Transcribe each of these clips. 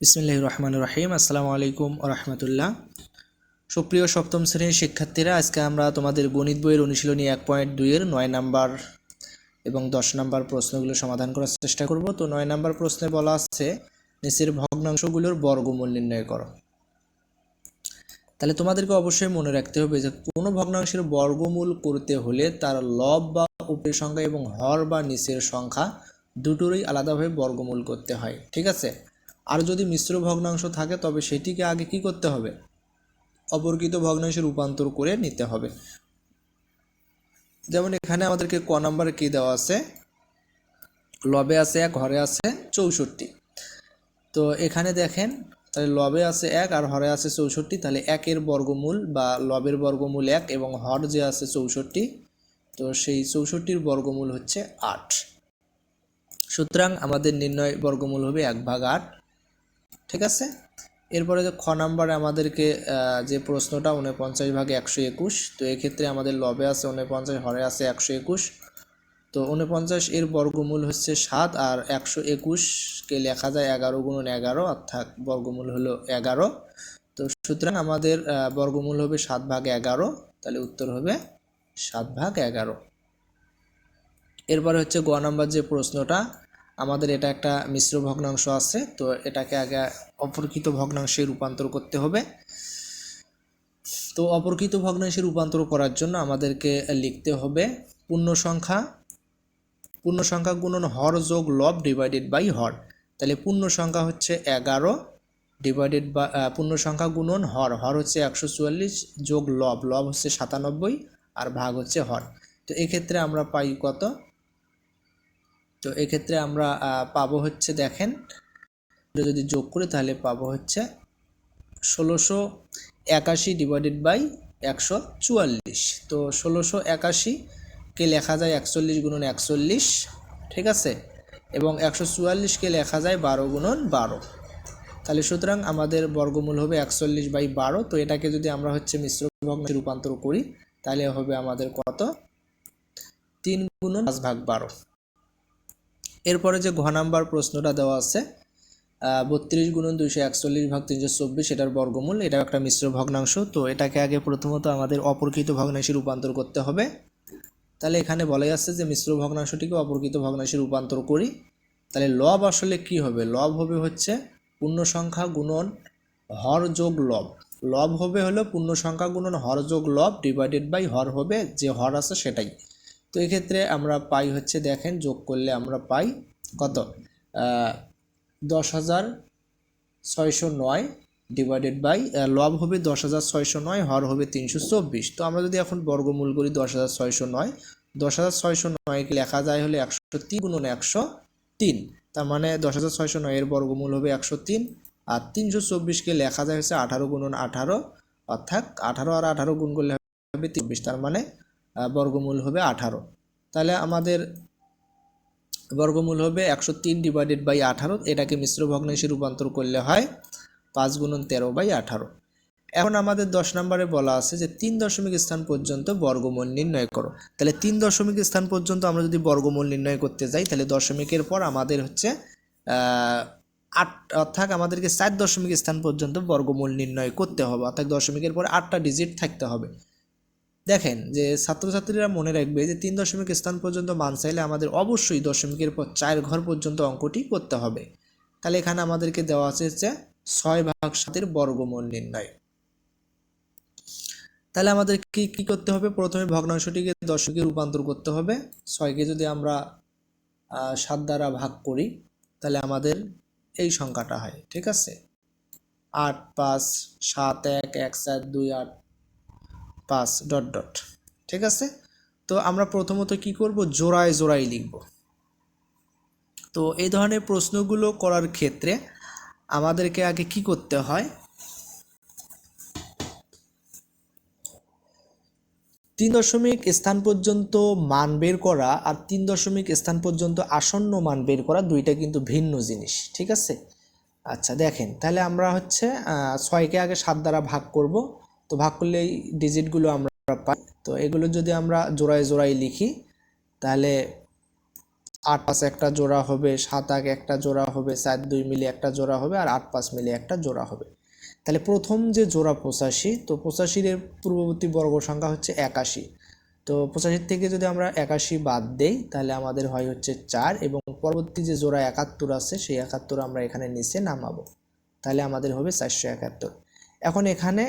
বিসমিল্লাহির রহমানির রহিম। আসসালামু আলাইকুম ওয়া রাহমাতুল্লাহ। সুপ্রিয় সপ্তম শ্রেণীর শিক্ষার্থীরা, আজকে আমরা তোমাদের গণিত বইয়ের অনুশীলনী 1.2 এর 9 নাম্বার এবং 10 নাম্বার প্রশ্নগুলো সমাধান করার চেষ্টা করব। তো 9 নাম্বার প্রশ্নে বলা আছে নিচের ভগ্নাংশগুলোর বর্গমূল নির্ণয় করো। তাহলে তোমাদেরকে অবশ্যই মনে রাখতে হবে যে কোনো ভগ্নাংশের বর্গমূল করতে হলে তার লব বা উপরের সংখ্যা এবং হর বা নিচের সংখ্যা দুটোরই আলাদাভাবে বর্গমূল করতে হয়, ঠিক আছে। আর যদি মিশ্র ভগ্নাংশ থাকে তবে সেটিকে আগে কি করতে হবে, অপরকৃত ভগ্নাংশে রূপান্তর করে নিতে হবে। যেমন এখানে আমাদেরকে ক নাম্বারে কি দেওয়া আছে, লবে আছে 1, হরে আছে 64। তো এখানে দেখেন, তাহলে লবে আছে 1 আর হরে আছে 64, তাহলে 1 এর বর্গমূল বা লবের বর্গমূল 1 এবং হর যে আছে 64, তো সেই 64-র বর্গমূল হচ্ছে 8। সুতরাং আমাদের নির্ণয় বর্গমূল হবে 1/8, ঠিক আছে। এরপরে যে খ নাম্বারে আমাদেরকে যে প্রশ্নটা 49/121, তো এক্ষেত্রে আমাদের লবে আছে 49, হরে আছে 121। তো 49 এর বর্গমূল হচ্ছে 7 আর 121কে লেখা যায় 11 গুণন 11, অর্থাৎ বর্গমূল হলো 11। তো সুতরাং আমাদের বর্গমূল হবে 7/11, তাহলে উত্তর হবে 7/11। এরপরে হচ্ছে গ নাম্বার যে প্রশ্নটা, আমাদের এটা একটা মিশ্র ভগ্নাংশ আছে, তো এটাকে আগে অপরকৃত ভগ্নাংশে রূপান্তর করতে হবে। তো অপরকৃত ভগ্নাংশে রূপান্তর করার জন্য আমাদেরকে লিখতে হবে পূর্ণ সংখ্যা গুণন হর যোগ লব ডিভাইডেড বাই হর। তাহলে পূর্ণ সংখ্যা হচ্ছে 11 ডিভাইডেড বা পূর্ণ সংখ্যা গুণন হর হচ্ছে 144 যোগ লব হচ্ছে 97 আর ভাগ হচ্ছে হর। তো এক্ষেত্রে আমরা পাই কত, তো এক্ষেত্রে আমরা পাবো হচ্ছে, দেখেন যদি যোগ করি তাহলে পাবো হচ্ছে 1681 ডিভাইডেড বাই 144। তো 1681কে লেখা যায় 41 গুণন 41, ঠিক আছে, এবং 144কে লেখা যায় 12 গুণন 12। তাহলে সুতরাং আমাদের বর্গমূল হবে 41/12। তো এটাকে যদি আমরা হচ্ছে মিশ্র ভগ্নাংশে রূপান্তর করি তাহলে হবে আমাদের কত, 3 গুণন 5/12। এরপরে যে ঘ নাম্বার প্রশ্নটা দেওয়া আছে 32 গুণন 241/324, এটার বর্গমূল, এটা একটা মিশ্র ভগ্নাংশ। তো এটাকে আগে প্রথমত আমাদের অপরকৃত ভগ্নাংশে রূপান্তর করতে হবে। তাহলে এখানে বলাই আছে যে মিশ্র ভগ্নাংশটিকে অপরকৃত ভগ্নাংশে রূপান্তর করি। তাহলে লব আসলে কি হবে, লব হবে হচ্ছে পূর্ণ সংখ্যা গুণন হর যোগ লব। লব হবে হলো পূর্ণ সংখ্যা গুণন হর যোগ লব ডিভাইডেড বাই হর হবে যে হর আছে সেটাই। তো এক্ষেত্রে আমরা পাই হচ্ছে, দেখেন যোগ করলে আমরা পাই কত, 10,609 ডিভাইডেড বাই লব হবে 10,609, হর হবে 324। তো আমরা যদি এখন বর্গমূল করি 10,609কে লেখা যায় হলে 103 গুণন 103, তার মানে 10,609 এর বর্গমূল হবে 103। আর 324কে লেখা যায় হচ্ছে 18 গুণন 18, অর্থাৎ 18 আর 18 গুণ করলে হবে 23, তার মানে বর্গমূল হবে 18। তাহলে আমাদের বর্গমূল হবে 103 ডিভাইডেড বাই 18। এটাকে মিশ্র ভগ্নাংশে রূপান্তর করলে হয় 5 গুণন 13/18। এখন আমাদের 10 নম্বরে বলা আছে যে 3 দশমিক স্থান পর্যন্ত বর্গমূল নির্ণয় করো। তাহলে 3 দশমিক স্থান পর্যন্ত আমরা যদি বর্গমূল নির্ণয় করতে যাই তাহলে দশমিকের পর আমাদের হচ্ছে 8, অর্থাৎ আমাদেরকে 4 দশমিক স্থান পর্যন্ত বর্গমূল নির্ণয় করতে হবে, অর্থাৎ দশমিকের পর 8টা ডিজিট থাকতে হবে। দেখেন যে ছাত্রছাত্রীরা মনে রাখবে যে 3 দশমিক স্থান পর্যন্ত মান চাইলে আমাদের অবশ্যই দশমিকের পর 4 ঘর পর্যন্ত অঙ্কটি করতে হবে। তাহলে এখানে আমাদেরকে দেওয়া আছে হচ্ছে 6/7 বর্গমূল নির্ণয়। তাহলে আমাদের কি করতে হবে, প্রথমে ভগ্নাংশটিকে দশমিকে রূপান্তর করতে হবে। 6কে যদি আমরা 7 দ্বারা ভাগ করি তাহলে আমাদের এই সংখ্যাটা হয়, ঠিক আছে, 8, 5, 7, 1, 1, 4, 2, 8, 5 ডট ডট, ঠিক আছে। তো আমরা প্রথমত কি করব, জোড়ায় জোড়ায় লিখব। তো এই ধরনের প্রশ্নগুলো করার ক্ষেত্রে আমাদেরকে আগে কি করতে হয়, 3 দশমিক স্থান পর্যন্ত মান বের করা আর 3 দশমিক স্থান পর্যন্ত আসন্ন মান বের করা দুইটা কিন্তু ভিন্ন জিনিস, ঠিক আছে। আচ্ছা দেখেন, তাহলে আমরা হচ্ছে 6কে আগে 7 দ্বারা ভাগ করব। তো ভাগ করলে এই ডিজিটগুলো আমরা পাই। তো এগুলো যদি আমরা জোড়ায় জোড়ায় লিখি তাহলে 8 5 একটা জোড়া হবে, 7 1 একটা জোড়া হবে, 4 2 মিলে একটা জোড়া হবে, আর 8 5 মিলে একটা জোড়া হবে। তাহলে প্রথম যে জোড়া 85, তো 85 এর পূর্ববর্তী বর্গ সংখ্যা হচ্ছে 81। তো 85 থেকে যদি আমরা 81 বাদ দেই তাহলে আমাদের হয় হচ্ছে 4, এবং পরবর্তী যে জোড়া 71 আছে সেই 71 আমরা এখানে নিচে নামাবো, তাহলে আমাদের হবে 471। এখন এখানে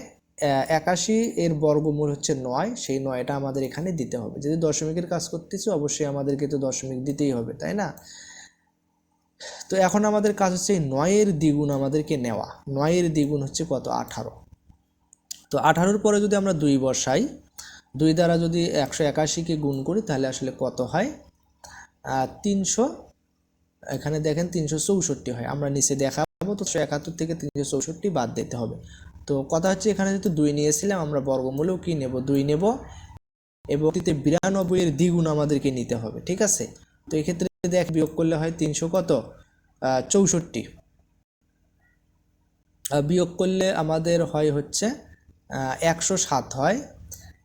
81 এর বর্গমূল হচ্ছে 9, সেই 9টা আমাদের এখানে দিতে হবে। যদি দশমিকের কাজ করতেছি অবশ্যই আমাদেরকে তো দশমিক দিতেই হবে, তাই না? তো এখন আমাদের কাজ হচ্ছে এই 9 এর দ্বিগুণ আমাদেরকে নেওয়া। 9 এর দ্বিগুণ হচ্ছে কত? 18। তো 18-র পরে যদি আমরা 2 বসাই, 2 দ্বারা যদি 181কে গুণ করি তাহলে আসলে কত হয়? 300, এখানে দেখেন 364 হয়। আমরা নিচে দেখাবো, তো 171 থেকে 364 বাদ দিতে হবে। তো কথা হচ্ছে এখানে যেহেতু 2 নিয়েছিলাম, আমরা বর্গমূলেও কি নেব? 2 নেব, এবং 92 এর দ্বিগুণ আমাদেরকে নিতে হবে, ঠিক আছে? তো এক্ষেত্রে দেখ বিয়োগ করলে হয় 300 কত? 64। বিয়োগ করলে আমাদের হয় হচ্ছে 107 হয়,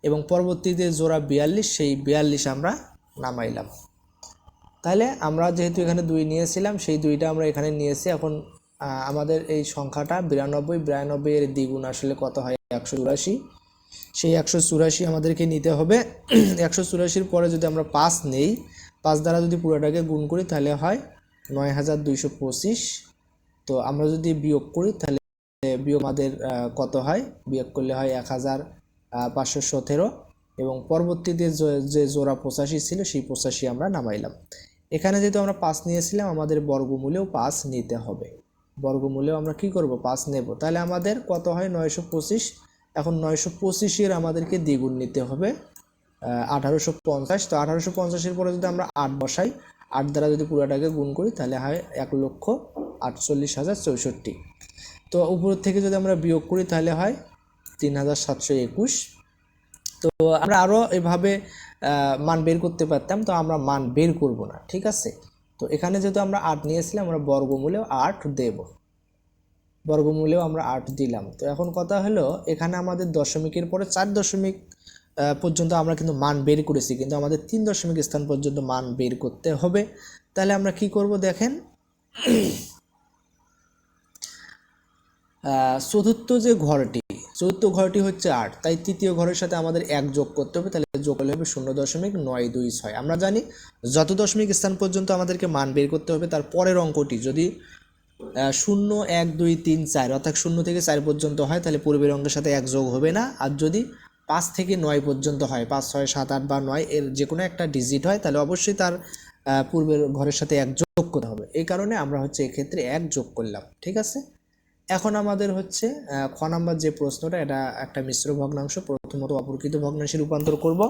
এবং পরবর্তীতে জোড়া 42, সেই 42 আমরা নামাইলাম। তাহলে আমরা যেহেতু এখানে 2 নিয়েছিলাম, সেই 2টা আমরা এখানে নিয়েছি। এখন আমাদের এই সংখ্যাটা 92 এর দ্বিগুণ আসলে কত হয়? 184। সেই 184 আমাদেরকে নিতে হবে। 184-র পরে যদি আমরা 5 নেই, 5 দ্বারা যদি পুরোটাকে গুণ করি তাহলে হয় 9225। তো আমরা যদি বিয়োগ করি তাহলে বিয়োগ আমাদের কত হয়? বিয়োগ করলে হয় 1517, এবং পরবর্তীতে যে জোড়া 85 ছিল সেই 85 আমরা নামাইলাম। এখানে যেহেতু আমরা 5 নিয়েছিলাম, আমাদের বর্গমূলেও 5 নিতে হবে। বর্গমূলেও আমরা কি করব? 5 নেব। তাহলে আমাদের কত হয়? 925। এখন 925-এর আমাদেরকে দ্বিগুণ নিতে হবে 1850। তো 1850-এর পরে যদি আমরা 8 বসাই, 8 দ্বারা যদি পুরোটাকে গুণ করি তাহলে হয় 1,48,064। তো উপর থেকে যদি আমরা বিয়োগ করি তাহলে হয় 3721। তো আমরা আরও এভাবে মান বের করতে পারতাম, তো আমরা মান বের করব না, ঠিক আছে? তো এখানে যেহেতু আমরা 8 নিয়েছিলাম, আমরা বর্গমূলেও 8 দেব। বর্গমূলেও আমরা 8 দিলাম। তো এখন কথা হলো, এখানে আমাদের দশমিকের পরে 4 দশমিক পর্যন্ত আমরা কিন্তু মান বের করেছি, কিন্তু আমাদের 3 দশমিক স্থান পর্যন্ত মান বের করতে হবে। তাহলে আমরা কি করব? দেখেন, চতুর্থ ঘরটি হচ্ছে 8, তাই তৃতীয় ঘরের সাথে আমাদের 1 যোগ করতে হবে। তাহলে যোগ করলে হবে 0.926। আমরা জানি যত দশমিক স্থান পর্যন্ত আমাদেরকে মান বের করতে হবে, তার পরের অঙ্কটি যদি 0 1 2 3 4 অর্থাৎ 0 থেকে 4 পর্যন্ত হয় তাহলে পূর্বের অঙ্কের সাথে 1 যোগ হবে না। আর যদি 5 থেকে 9 পর্যন্ত হয়, 5 6 7 8 বা 9 এর যে কোনো একটা ডিজিট হয়, তাহলে অবশ্যই তার পূর্বের ঘরের সাথে 1 যোগ করতে হবে। এই কারণে আমরা হচ্ছে এক্ষেত্রে 1 যোগ করলাম, ঠিক আছে? এখন আমাদের হচ্ছে খ নাম্বার যে প্রশ্নটা, এটা একটা মিশ্র ভগ্নাংশ। প্রথমত অপরকৃত ভগ্নাংশে রূপান্তর করব।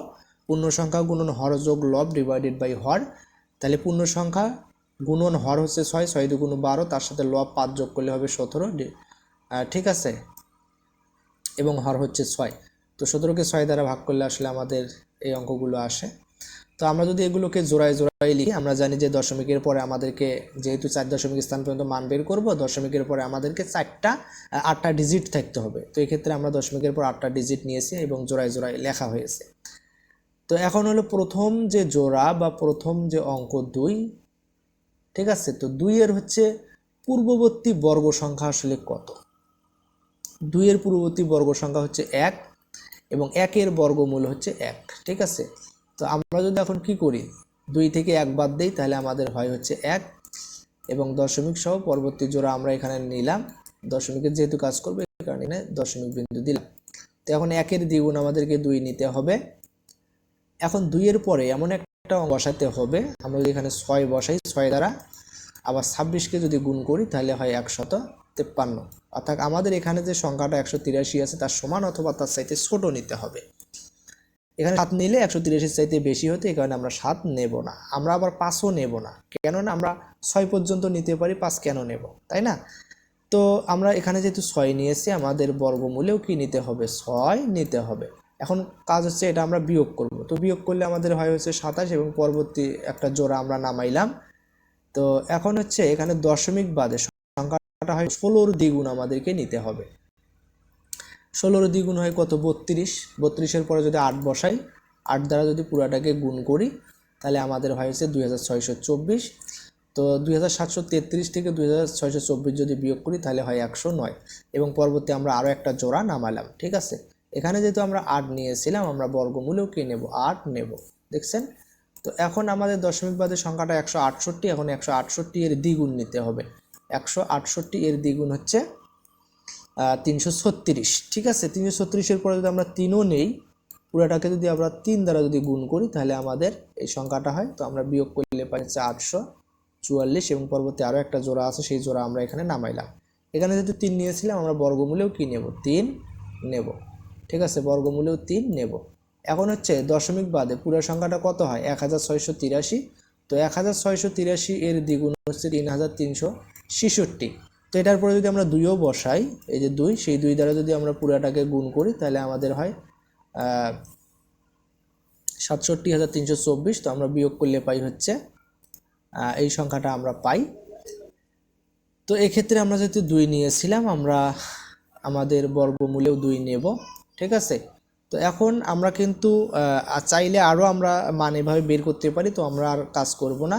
পূর্ণ সংখ্যা গুণন হর যোগ লব ডিভাইডেড বাই হর। তাহলে পূর্ণ সংখ্যা গুণন হর হচ্ছে 6, 6 2 12, তার সাথে লব 5 যোগ করলে হবে 17, ঠিক আছে? এবং হর হচ্ছে 6। তো 17কে 6 দ্বারা ভাগ করলে আসলে আমাদের এই অঙ্কগুলো আসে। তো আমরা যদি এগুলোকে জোড়ায় লিখি, আমরা জানি যে দশমিকের পরে আমাদেরকে যেহেতু 4 দশমিক স্থান পর্যন্ত মান বের করব, দশমিকের পরে আমাদেরকে 8টা ডিজিট থাকতে হবে। তো এক্ষেত্রে আমরা দশমিকের পর 8টা ডিজিট নিয়েছি এবং জোড়ায় লেখা হয়েছে। তো এখন হলো প্রথম যে জোড়া বা প্রথম যে অঙ্ক 2, ঠিক আছে? তো 2 এর হচ্ছে পূর্ববর্তী বর্গ সংখ্যা আসলে কত? 2 এর পূর্ববর্তী বর্গ সংখ্যা হচ্ছে 1, এবং 1 এর বর্গমূল হচ্ছে 1, ঠিক আছে? তো আমরা যদি এখন কি করি, 2 থেকে 1 বাদ দেই তাহলে আমাদের হয় হচ্ছে 1, এবং দশমিক সহ পরবর্তী জোড়া আমরা এখানে নিলাম। দশমিকের যেহেতু কাজ করবে এই কারণে দশমিক বিন্দু দিলাম। তো এখন 1 এর দ্বিগুণ আমাদেরকে 2 নিতে হবে। এখন 2 এর পরে এমন একটা বসাতে হবে, আমরা যদি এখানে 6 বসাই, 6 দ্বারা আবার 26কে যদি গুণ করি তাহলে হয় 153। অর্থাৎ আমাদের এখানে যে সংখ্যাটা 183 আছে তার সমান অথবা তার চাইতে ছোট নিতে হবে। এখানে 7 নিলে 183 চাইতে বেশি হতে, এই কারণে আমরা 7 নেব না। আমরা আবার 5ও নেব না, কেননা আমরা 6 পর্যন্ত নিতে পারি, 5 কেন নেব, তাই না? তো আমরা এখানে যেহেতু 6 নিয়েছি, আমাদের বর্গমূলেও কি নিতে হবে? 6 নিতে হবে। এখন কাজ হচ্ছে এটা আমরা বিয়োগ করব। তো বিয়োগ করলে আমাদের হয় হচ্ছে 27, এবং পরবর্তী একটা জোড়া আমরা নামাইলাম। তো এখন হচ্ছে এখানে দশমিক বাদে সংখ্যাটা হয় 16-র দ্বিগুণ আমাদেরকে নিতে হবে। 16-র দ্বিগুণ হয় কত? 32। 32-এর পরে যদি 8 বসাই, 8 দ্বারা যদি পুরাটাকে গুণ করি তাহলে আমাদের হয় হচ্ছে 2624। তো 2733 থেকে 2624 যদি বিয়োগ করি তাহলে হয় 109, এবং পরবর্তী আমরা আরও একটা জোড়া নামালাম। ঠিক আছে, এখানে যেহেতু আমরা 8 নিয়েছিলাম, আমরা বর্গমূলেও কি নেব, 8 নেব। দেখছেন? তো এখন আমাদের দশমিক বাদের সংখ্যাটা 168, এখন 168 এর দ্বিগুণ নিতে হবে। 168 এর দ্বিগুণ হচ্ছে 336। ঠিক আছে, 336-এর পরে যদি আমরা 3ও নেই, পুরোটাকে যদি আমরা 3 দ্বারা যদি গুণ করি তাহলে আমাদের এই সংখ্যাটা হয়। তো আমরা বিয়োগ করলে পাই হচ্ছে 844, এবং পরবর্তী আরও একটা জোড়া আছে, সেই জোড়া আমরা এখানে নামাইলাম। এখানে যেহেতু 3 নিয়েছিলাম, আমরা বর্গমূলেও কি নেব, 3 নেব। ঠিক আছে, বর্গমূলেও 3 নেব। এখন হচ্ছে দশমিক বাদে পুরো সংখ্যাটা কত হয়, 1683। তো 1683 এর দ্বিগুণ হচ্ছে 3366। তো এটার পরে যদি আমরা 2ও বসাই, এই যে 2, সেই 2 দ্বারা যদি আমরা পুরাটাকে গুণ করি তাহলে আমাদের হয় 67324। তো আমরা বিয়োগ করলে পাই হচ্ছে এই সংখ্যাটা আমরা পাই। তো এক্ষেত্রে আমরা যেহেতু 2 নিয়েছিলাম, আমরা আমাদের বর্গমূলেও 2 নেব। ঠিক আছে, তো এখন আমরা কিন্তু চাইলে আরও আমরা মান এভাবে বের করতে পারি। তো আমরা আর কাজ করব না,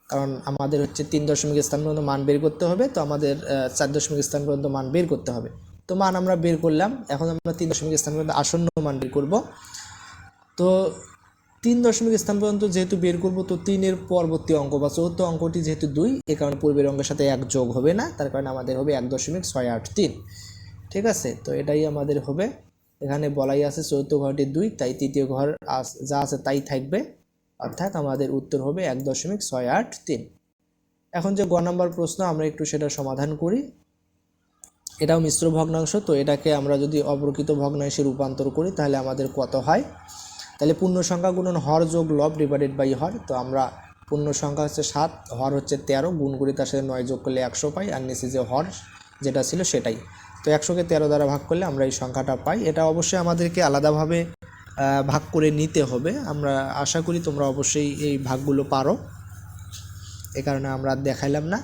কারণ আমাদের হচ্ছে 3 দশমিক স্থান পর্যন্ত মান বের করতে হবে। তো আমাদের 4 দশমিক স্থান পর্যন্ত মান বের করতে হবে। তো মান আমরা বের করলাম, এখন আমরা 3 দশমিক স্থান পর্যন্ত আসন্ন মান বের করব। তো 3 দশমিক স্থান পর্যন্ত যেহেতু বের করব, তো 3-এর পরবর্তী অঙ্ক বা চতুর্থ অঙ্কটি যেহেতু 2, এ কারণে পূর্বের অঙ্কের সাথে 1 যোগ হবে না, তার কারণে আমাদের হবে 1.683। ঠিক আছে, তো এটাই আমাদের হবে। এখানে বলাই আছে চতুর্থ ঘরটি 2, তাই তৃতীয় ঘর যা আছে তাই থাকবে, অর্থাৎ আমাদের উত্তর হবে 1.683। এখন যে গ নাম্বার প্রশ্ন, আমরা একটু সেটা সমাধান করি। এটাও মিশ্র ভগ্নাংশ। তো এটাকে আমরা যদি অপ্রকৃত ভগ্নাংশে রূপান্তর করি তাহলে আমাদের কত হয়, তাহলে পূর্ণ সংখ্যা গুণন হর যোগ লব ডিভাইডেড বাই হর। তো আমরা পূর্ণ সংখ্যা হচ্ছে 7, হর হচ্ছে 13, গুণ করি তার সাথে 9 যোগ করলে 100 পাই, আর নিচে যে হর যেটা ছিল সেটাই। তো 100কে 13 দ্বারা ভাগ করলে আমরা এই সংখ্যাটা পাই। এটা অবশ্যই আমাদেরকে আলাদাভাবে ভাগ করে নিতে হবে। আমরা আশা করি তোমরা অবশ্যই এই ভাগগুলো পারো, এ কারণে আমরা দেখাইলাম না।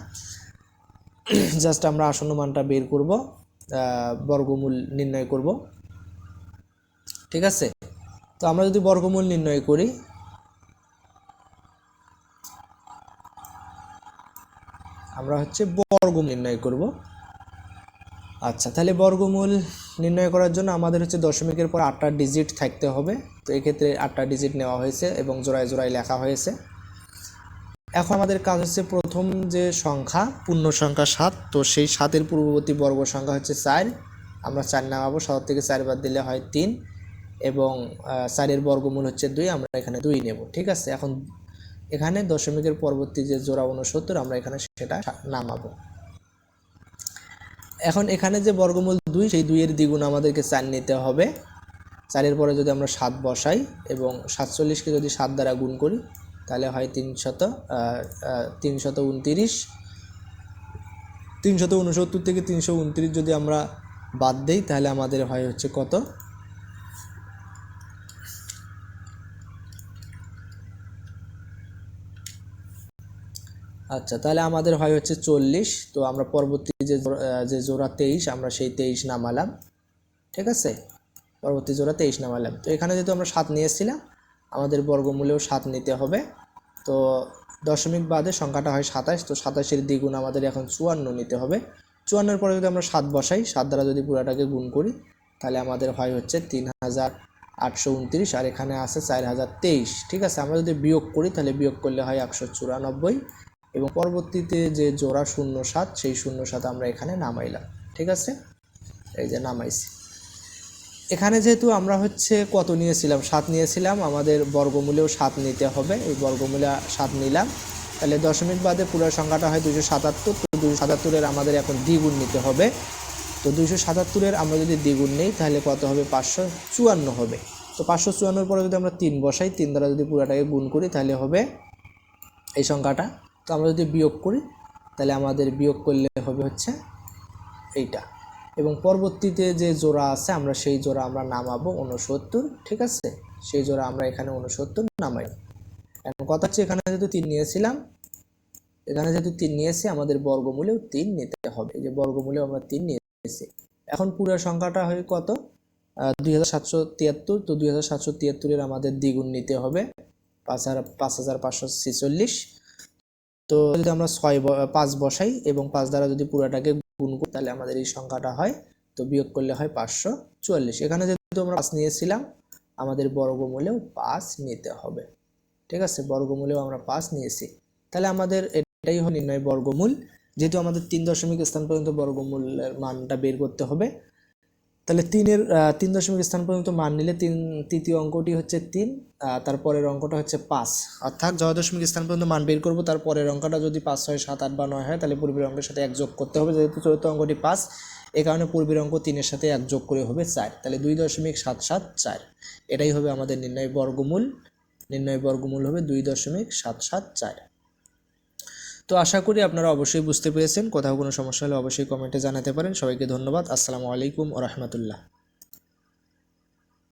জাস্ট আমরা আসন্ন মানটা বের করব, বর্গমূল নির্ণয় করব। ঠিক আছে, তো আমরা যদি বর্গমূল নির্ণয় করি, আমরা হচ্ছে বর্গমূল নির্ণয় করব। আচ্ছা, তাহলে বর্গমূল নির্ণয় করার জন্য আমাদের হচ্ছে দশমিকের পর 8টা ডিজিট থাকতে হবে। তো এক্ষেত্রে 8টা ডিজিট নেওয়া হয়েছে এবং জোড়ায় জোড়ায় লেখা হয়েছে। এখন আমাদের কাজ হচ্ছে প্রথম যে সংখ্যা, পূর্ণ সংখ্যা 7, তো সেই 7-এর পূর্ববর্তী বর্গ সংখ্যা হচ্ছে 4। আমরা 4 নামাবো, 7 থেকে 4 বাদ দিলে হয় 3, এবং 4-এর বর্গমূল হচ্ছে 2, আমরা এখানে 2 নেব। ঠিক আছে, এখন এখানে দশমিকের পরবর্তী যে জোড়া 69, আমরা এখানে সেটা নামাবো। এখন এখানে যে বর্গমূল 2, সেই 2-এর দ্বিগুণ আমাদেরকে 4 নিতে হবে। 4-এর পরে যদি আমরা 7 বসাই এবং 47-কে যদি 7 দ্বারা গুণ করি তাহলে হয় 329। 369 থেকে 329 যদি আমরা বাদ দেই তাহলে আমাদের হয় হচ্ছে কত, আচ্ছা তাহলে আমাদের হয় হচ্ছে 40। তো আমরা পরবর্তী যে জোড়া 23, আমরা সেই 23 নামালাম। ঠিক আছে, পরবর্তী জোড়া 23 নামালাম। তো এখানে যেহেতু আমরা 7 নিয়েছিলাম, আমাদের বর্গমূলেও 7 নিতে হবে। তো দশমিক বাদে সংখ্যাটা হয় 27। তো 27-এর দ্বিগুণ আমাদের এখন 54 নিতে হবে। 54-এর পরে যদি আমরা 7 বসাই, 7 দ্বারা যদি পুরাটাকে গুণ করি তাহলে আমাদের হয় হচ্ছে 3829, আর এখানে আছে 4023। ঠিক আছে, আমরা যদি বিয়োগ করি তাহলে বিয়োগ করলে হয় 194, এবং পরবর্তীতে যে জোড়া 07, সেই 07 আমরা এখানে নামাইলাম। ঠিক আছে, এই যে নামাইছি। এখানে যেহেতু আমরা হচ্ছে কত নিয়েছিলাম, 7 নিয়েছিলাম, আমাদের বর্গমূলেও 7 নিতে হবে। এই বর্গমূলে 7 নিলাম, তাহলে দশমিক বাদে পুরো সংখ্যাটা হয় 277। তো 277-এর আমাদের এখন দ্বিগুণ নিতে হবে। তো 277-এর আমরা যদি দ্বিগুণ নেই তাহলে কত হবে, 554 হবে। তো 554-এর পরে যদি আমরা 3 বসাই, 3 দ্বারা যদি পুরোটাকে গুণ করি তাহলে হবে এই সংখ্যাটা। তো আমরা যদি বিয়োগ করি তাহলে আমাদের বিয়োগ করলে হবে হচ্ছে এইটা, এবং পরবর্তীতে যে জোড়া আছে আমরা সেই জোড়া আমরা নামাবো 69। ঠিক আছে, সেই জোড়া আমরা এখানে 69 নামাই। এখন কথা হচ্ছে এখানে যেহেতু 3 নিয়েছিলাম, আমাদের বর্গমূলেও 3 নিতে হবে। এই যে বর্গমূলেও আমরা 3 নিয়েছি। এখন পুরো সংখ্যাটা হয় কত, 2773। তো 2773-এর আমাদের দ্বিগুণ নিতে হবে। 5546। তো যদি আমরা 5 বসাই এবং 5 দ্বারা যদি পুরোটাকে গুণ করি তাহলে আমাদের এই সংখ্যাটা হয়, তো বিয়োগ করলে হয় 544। এখানে যেহেতু আমরা 5 নিয়েছিলাম, আমাদের বর্গমূলেও 5 নিতে হবে। ঠিক আছে, বর্গমূলেও আমরা 5 নিয়েছি, তাহলে আমাদের এটাই হয় নির্ণয় বর্গমূল। যেহেতু আমাদের 3 দশমিক স্থান পর্যন্ত বর্গমূলের মানটা বের করতে হবে, তাহলে 3 দশমিক স্থান পর্যন্ত মান নিলে তৃতীয় অঙ্কটি হচ্ছে 3, তারপরের অঙ্কটা হচ্ছে 5। অর্থাৎ জয় দশমিক স্থান পর্যন্ত মান বের করব, তারপরের অঙ্কটা যদি 5, 6, 7, 8 বা 9 হয় তাহলে পূর্বের অঙ্কের সাথে 1 যোগ করতে হবে। যেহেতু চতুর্থ অঙ্কটি 5, এই কারণে পূর্বের অঙ্ক 3-এর সাথে 1 যোগ করে হবে 4, তাহলে 2.774। এটাই হবে আমাদের নির্ণয় বর্গমূল। নির্ণয় বর্গমূল হবে 2.774। তো আশা করি আপনারা অবশ্যই বুঝতে পেরেছেন। কোথাও কোনো সমস্যা হলে অবশ্যই কমেন্টে জানাতে পারেন। সবাইকে ধন্যবাদ। আসসালামু আলাইকুম ওয়া রাহমাতুল্লাহ।